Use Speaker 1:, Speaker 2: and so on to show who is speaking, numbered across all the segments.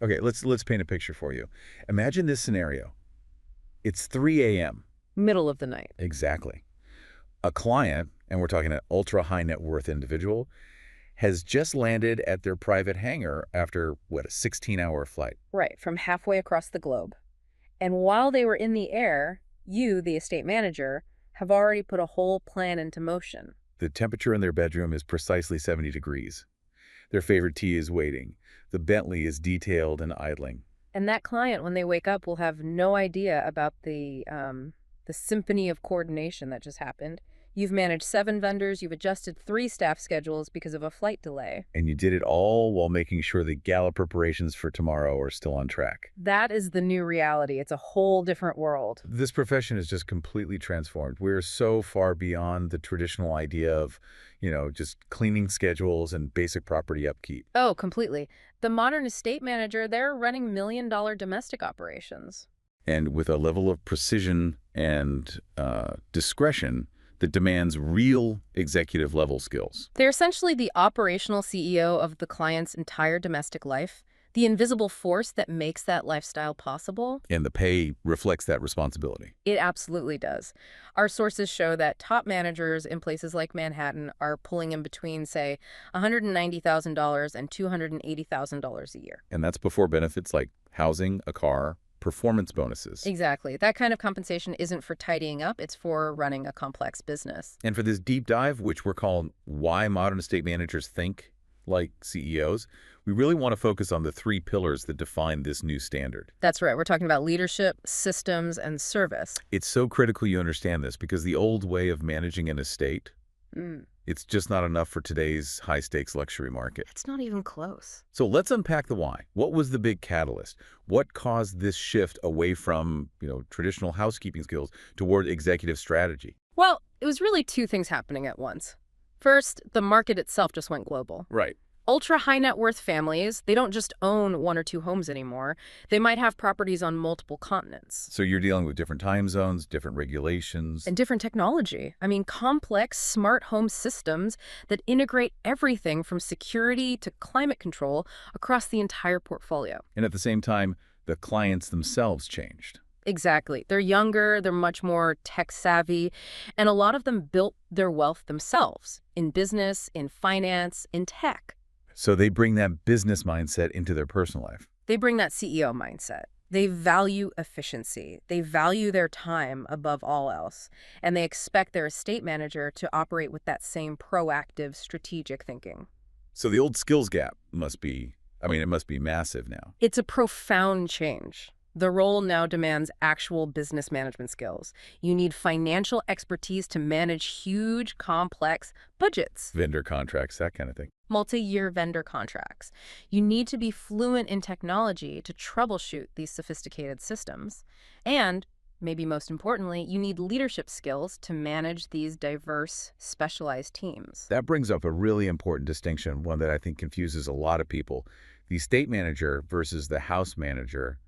Speaker 1: Okay, let's paint a picture for you. Imagine this scenario. It's 3 a.m.
Speaker 2: Middle of the night.
Speaker 1: Exactly. A client, and we're talking an ultra high net worth individual, has just landed at their private hangar after, what, a 16-hour flight.
Speaker 2: Right, from halfway across the globe. And while they were in the air, you, the estate manager, have already put a whole plan into motion.
Speaker 1: The temperature in their bedroom is precisely 70 degrees. Their favorite tea is waiting. The Bentley is detailed and idling.
Speaker 2: And that client, when they wake up, will have no idea about the symphony of coordination that just happened. You've managed 7 vendors, you've adjusted 3 staff schedules because of a flight delay.
Speaker 1: And you did it all while making sure the gala preparations for tomorrow are still on track.
Speaker 2: That is the new reality. It's a whole different world.
Speaker 1: This profession is just completely transformed. We're so far beyond the traditional idea of, just cleaning schedules and basic property upkeep.
Speaker 2: Oh, completely. The modern estate manager, they're running million-dollar domestic operations.
Speaker 1: And with a level of precision and discretion that demands real executive-level skills.
Speaker 2: They're essentially the operational CEO of the client's entire domestic life, the invisible force that makes that lifestyle possible.
Speaker 1: And the pay reflects that responsibility.
Speaker 2: It absolutely does. Our sources show that top managers in places like Manhattan are pulling in between, say, $190,000 and $280,000 a year.
Speaker 1: And that's before benefits like housing, a car, performance bonuses.
Speaker 2: Exactly. That kind of compensation isn't for tidying up, it's for running a complex business.
Speaker 1: And for this deep dive, which we're calling Why Modern Estate Managers Think Like CEOs, we really want to focus on the 3 pillars that define this new standard.
Speaker 2: That's right. We're talking about leadership, systems, and service.
Speaker 1: It's so critical you understand this because the old way of managing an estate, it's just not enough for today's high-stakes luxury market.
Speaker 2: It's not even close.
Speaker 1: So let's unpack the why. What was the big catalyst? What caused this shift away from, traditional housekeeping skills toward executive strategy?
Speaker 2: Well, it was really 2 things happening at once. First, the market itself just went global.
Speaker 1: Right.
Speaker 2: Ultra high net worth families, they don't just own 1 or 2 homes anymore. They might have properties on multiple continents.
Speaker 1: So you're dealing with different time zones, different regulations.
Speaker 2: And different technology. I mean, complex smart home systems that integrate everything from security to climate control across the entire portfolio.
Speaker 1: And at the same time, the clients themselves changed.
Speaker 2: Exactly. They're younger, they're much more tech savvy, and a lot of them built their wealth themselves in business, in finance, in tech.
Speaker 1: So they bring that business mindset into their personal life.
Speaker 2: They bring that CEO mindset. They value efficiency. They value their time above all else. And they expect their estate manager to operate with that same proactive, strategic thinking.
Speaker 1: So the old skills gap it must be massive now.
Speaker 2: It's a profound change. The role now demands actual business management skills. You need financial expertise to manage huge, complex budgets.
Speaker 1: Vendor contracts, that kind of thing.
Speaker 2: Multi-year vendor contracts. You need to be fluent in technology to troubleshoot these sophisticated systems. And, maybe most importantly, you need leadership skills to manage these diverse, specialized teams.
Speaker 1: That brings up a really important distinction, one that I think confuses a lot of people. The estate manager versus the house manager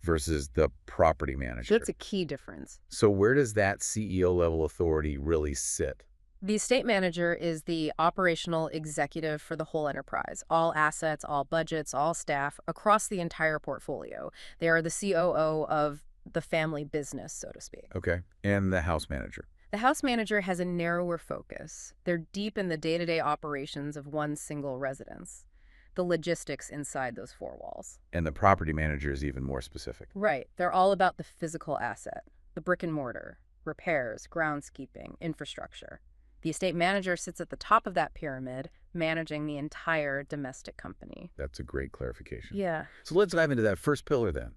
Speaker 1: versus the property manager.
Speaker 2: That's a key difference.
Speaker 1: So where does that CEO-level authority really sit?
Speaker 2: The estate manager is the operational executive for the whole enterprise, all assets, all budgets, all staff, across the entire portfolio. They are the COO of the family business, so to speak.
Speaker 1: Okay. And the house manager?
Speaker 2: The house manager has a narrower focus. They're deep in the day-to-day operations of one single residence, the logistics inside those 4 walls.
Speaker 1: And the property manager is even more specific.
Speaker 2: Right. They're all about the physical asset, the brick and mortar, repairs, groundskeeping, infrastructure. The estate manager sits at the top of that pyramid, managing the entire domestic company.
Speaker 1: That's a great clarification.
Speaker 2: Yeah.
Speaker 1: So let's dive into that first pillar then.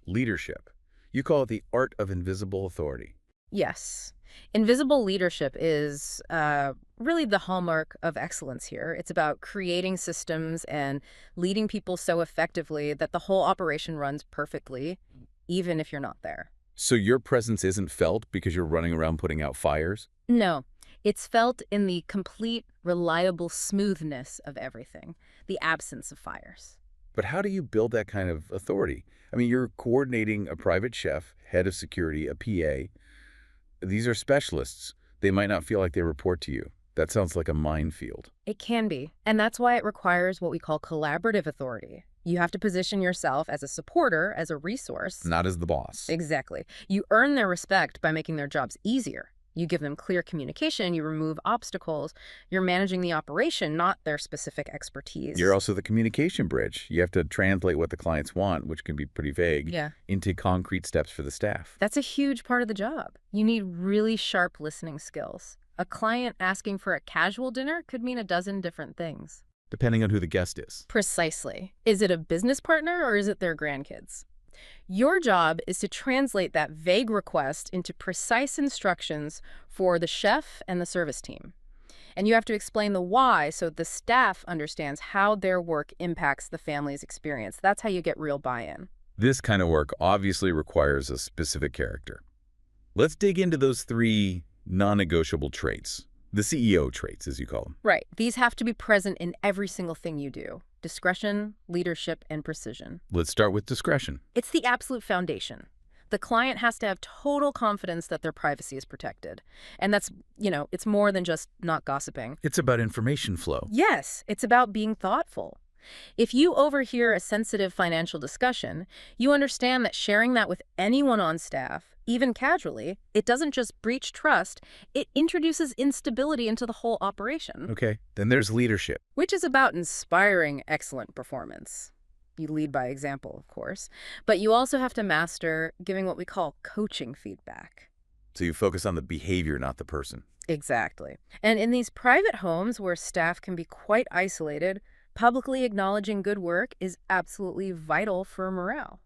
Speaker 1: Leadership. You call it the art of invisible authority.
Speaker 2: Yes. Invisible leadership is really the hallmark of excellence here. It's about creating systems and leading people so effectively that the whole operation runs perfectly, even if you're not there.
Speaker 1: So your presence isn't felt because you're running around putting out fires?
Speaker 2: No. It's felt in the complete, reliable smoothness of everything, the absence of fires.
Speaker 1: But how do you build that kind of authority? I mean, you're coordinating a private chef, head of security, a PA. These are specialists. They might not feel like they report to you. That sounds like a minefield.
Speaker 2: It can be, and that's why it requires what we call collaborative authority. You have to position yourself as a supporter, as a resource.
Speaker 1: Not as the boss.
Speaker 2: Exactly. You earn their respect by making their jobs easier. You give them clear communication, you remove obstacles. You're managing the operation, not their specific expertise.
Speaker 1: You're also the communication bridge. You have to translate what the clients want, which can be pretty vague,
Speaker 2: Yeah.
Speaker 1: into concrete steps for the staff.
Speaker 2: That's a huge part of the job. You need really sharp listening skills. A client asking for a casual dinner could mean a dozen different things.
Speaker 1: Depending on who the guest is.
Speaker 2: Precisely. Is it a business partner or is it their grandkids? Your job is to translate that vague request into precise instructions for the chef and the service team. And you have to explain the why so the staff understands how their work impacts the family's experience. That's how you get real buy-in.
Speaker 1: This kind of work obviously requires a specific character. Let's dig into those 3 non-negotiable traits. The CEO traits, as you call them.
Speaker 2: Right. These have to be present in every single thing you do. Discretion, leadership, and precision.
Speaker 1: Let's start with discretion.
Speaker 2: It's the absolute foundation. The client has to have total confidence that their privacy is protected. And that's, it's more than just not gossiping.
Speaker 1: It's about information flow.
Speaker 2: Yes, it's about being thoughtful. If you overhear a sensitive financial discussion, you understand that sharing that with anyone on staff, even casually, it doesn't just breach trust, it introduces instability into the whole operation.
Speaker 1: Okay, then there's leadership.
Speaker 2: Which is about inspiring excellent performance. You lead by example, of course, but you also have to master giving what we call coaching feedback.
Speaker 1: So you focus on the behavior, not the person.
Speaker 2: Exactly. And in these private homes where staff can be quite isolated, publicly acknowledging good work is absolutely vital for morale.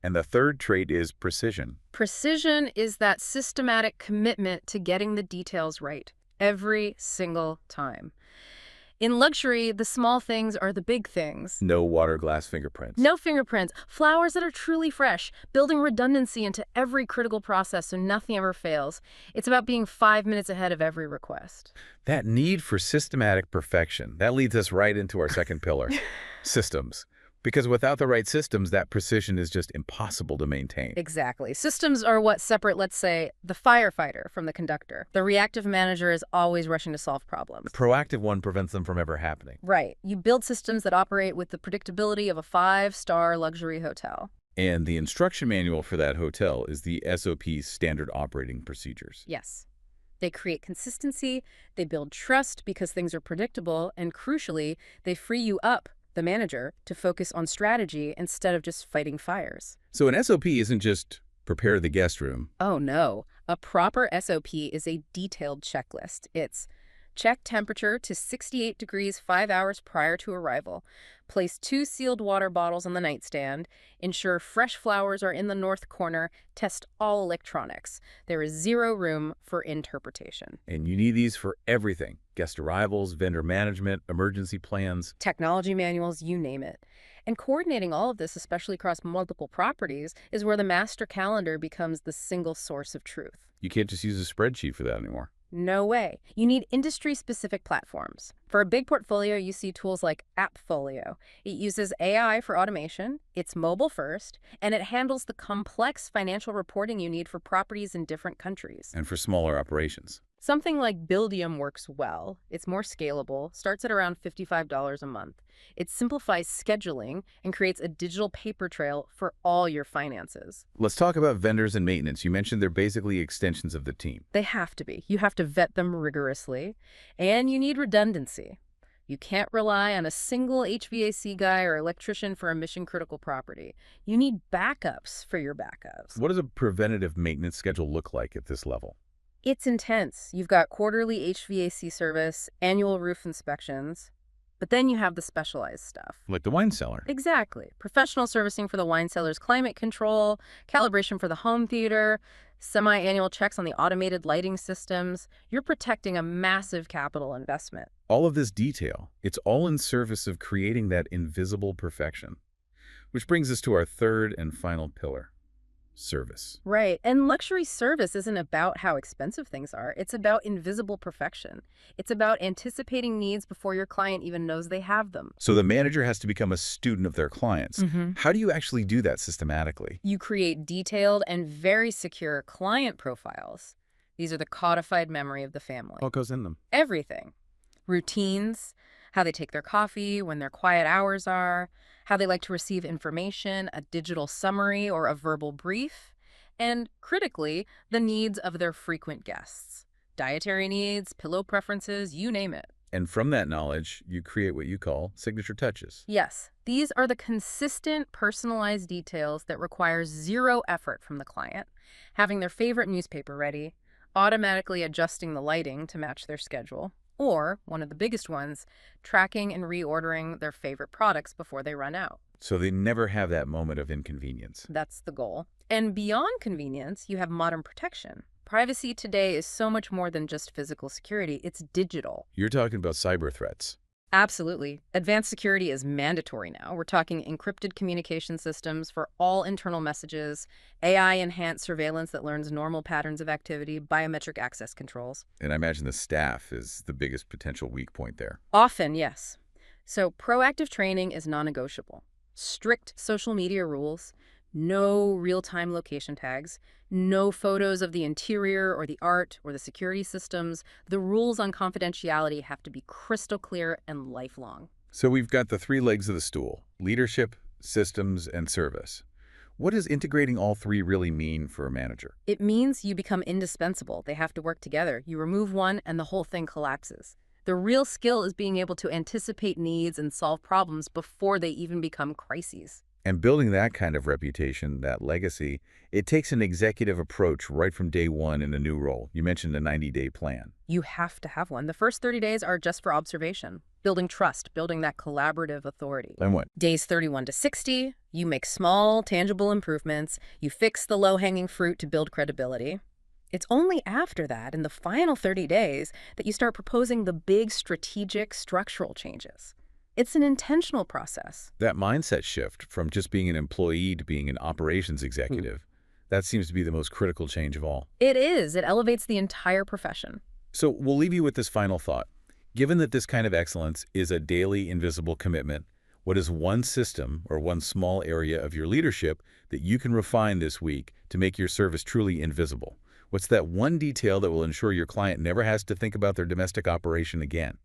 Speaker 1: And the third trait is precision.
Speaker 2: Precision is that systematic commitment to getting the details right every single time. In luxury, the small things are the big things.
Speaker 1: No water glass fingerprints.
Speaker 2: No fingerprints, flowers that are truly fresh, building redundancy into every critical process so nothing ever fails. It's about being 5 minutes ahead of every request.
Speaker 1: That need for systematic perfection, that leads us right into our second pillar, systems. Because without the right systems, that precision is just impossible to maintain.
Speaker 2: Exactly. Systems are what separate, let's say, the firefighter from the conductor. The reactive manager is always rushing to solve problems.
Speaker 1: The proactive one prevents them from ever happening.
Speaker 2: Right. You build systems that operate with the predictability of a 5-star luxury hotel.
Speaker 1: And the instruction manual for that hotel is the SOP's standard operating procedures.
Speaker 2: Yes. They create consistency, they build trust because things are predictable, and crucially, they free you up, the manager, to focus on strategy instead of just fighting fires.
Speaker 1: So an SOP isn't just prepare the guest room.
Speaker 2: Oh no. A proper SOP is a detailed checklist. It's check temperature to 68 degrees 5 hours prior to arrival. Place 2 sealed water bottles on the nightstand. Ensure fresh flowers are in the north corner. Test all electronics. There is 0 room for interpretation.
Speaker 1: And you need these for everything. Guest arrivals, vendor management, emergency plans.
Speaker 2: Technology manuals, you name it. And coordinating all of this, especially across multiple properties, is where the master calendar becomes the single source of truth.
Speaker 1: You can't just use a spreadsheet for that anymore.
Speaker 2: No way. You need industry-specific platforms. For a big portfolio, you see tools like Appfolio. It uses AI for automation, it's mobile first, and it handles the complex financial reporting you need for properties in different countries.
Speaker 1: And for smaller operations.
Speaker 2: Something like Buildium works well. It's more scalable, starts at around $55 a month. It simplifies scheduling and creates a digital paper trail for all your finances.
Speaker 1: Let's talk about vendors and maintenance. You mentioned they're basically extensions of the team.
Speaker 2: They have to be. You have to vet them rigorously, and you need redundancy. You can't rely on a single HVAC guy or electrician for a mission-critical property. You need backups for your backups.
Speaker 1: What does a preventative maintenance schedule look like at this level?
Speaker 2: It's intense. You've got quarterly HVAC service, annual roof inspections, but then you have the specialized stuff.
Speaker 1: Like the wine cellar.
Speaker 2: Exactly. Professional servicing for the wine cellar's climate control, calibration for the home theater, semi-annual checks on the automated lighting systems. You're protecting a massive capital investment.
Speaker 1: All of this detail, it's all in service of creating that invisible perfection. Which brings us to our third and final pillar. Service.
Speaker 2: Right. And luxury service isn't about how expensive things are. It's about invisible perfection. It's about anticipating needs before your client even knows they have them.
Speaker 1: So the manager has to become a student of their clients. How do you actually do that systematically?
Speaker 2: You create detailed and very secure client profiles. These are the codified memory of the family.
Speaker 1: What goes in them?
Speaker 2: Everything. Routines, how they take their coffee, when their quiet hours are, how they like to receive information, a digital summary or a verbal brief, and critically, the needs of their frequent guests. Dietary needs, pillow preferences, you name it.
Speaker 1: And from that knowledge, you create what you call signature touches.
Speaker 2: Yes, these are the consistent, personalized details that require zero effort from the client. Having their favorite newspaper ready, automatically adjusting the lighting to match their schedule, or, one of the biggest ones, tracking and reordering their favorite products before they run out.
Speaker 1: So they never have that moment of inconvenience.
Speaker 2: That's the goal. And beyond convenience, you have modern protection. Privacy today is so much more than just physical security, it's digital.
Speaker 1: You're talking about cyber threats.
Speaker 2: Absolutely. Advanced security is mandatory now. We're talking encrypted communication systems for all internal messages, AI-enhanced surveillance that learns normal patterns of activity, biometric access controls.
Speaker 1: And I imagine the staff is the biggest potential weak point there.
Speaker 2: Often, yes. So proactive training is non-negotiable. Strict social media rules, no real-time location tags, no photos of the interior or the art or the security systems. The rules on confidentiality have to be crystal clear and lifelong.
Speaker 1: So we've got the three legs of the stool: leadership, systems, and service. What does integrating all three really mean for a manager?
Speaker 2: It means you become indispensable. They have to work together. You remove one and the whole thing collapses. The real skill is being able to anticipate needs and solve problems before they even become crises.
Speaker 1: And building that kind of reputation, that legacy, it takes an executive approach right from day one in a new role. You mentioned a 90-day plan.
Speaker 2: You have to have one. The first 30 days are just for observation, building trust, building that collaborative authority.
Speaker 1: Then what?
Speaker 2: Days 31 to 60, you make small, tangible improvements. You fix the low-hanging fruit to build credibility. It's only after that, in the final 30 days, that you start proposing the big strategic, structural changes. It's an intentional process.
Speaker 1: That mindset shift from just being an employee to being an operations executive, that seems to be the most critical change of all.
Speaker 2: It is. It elevates the entire profession.
Speaker 1: So we'll leave you with this final thought. Given that this kind of excellence is a daily invisible commitment, what is one system or one small area of your leadership that you can refine this week to make your service truly invisible? What's that one detail that will ensure your client never has to think about their domestic operation again?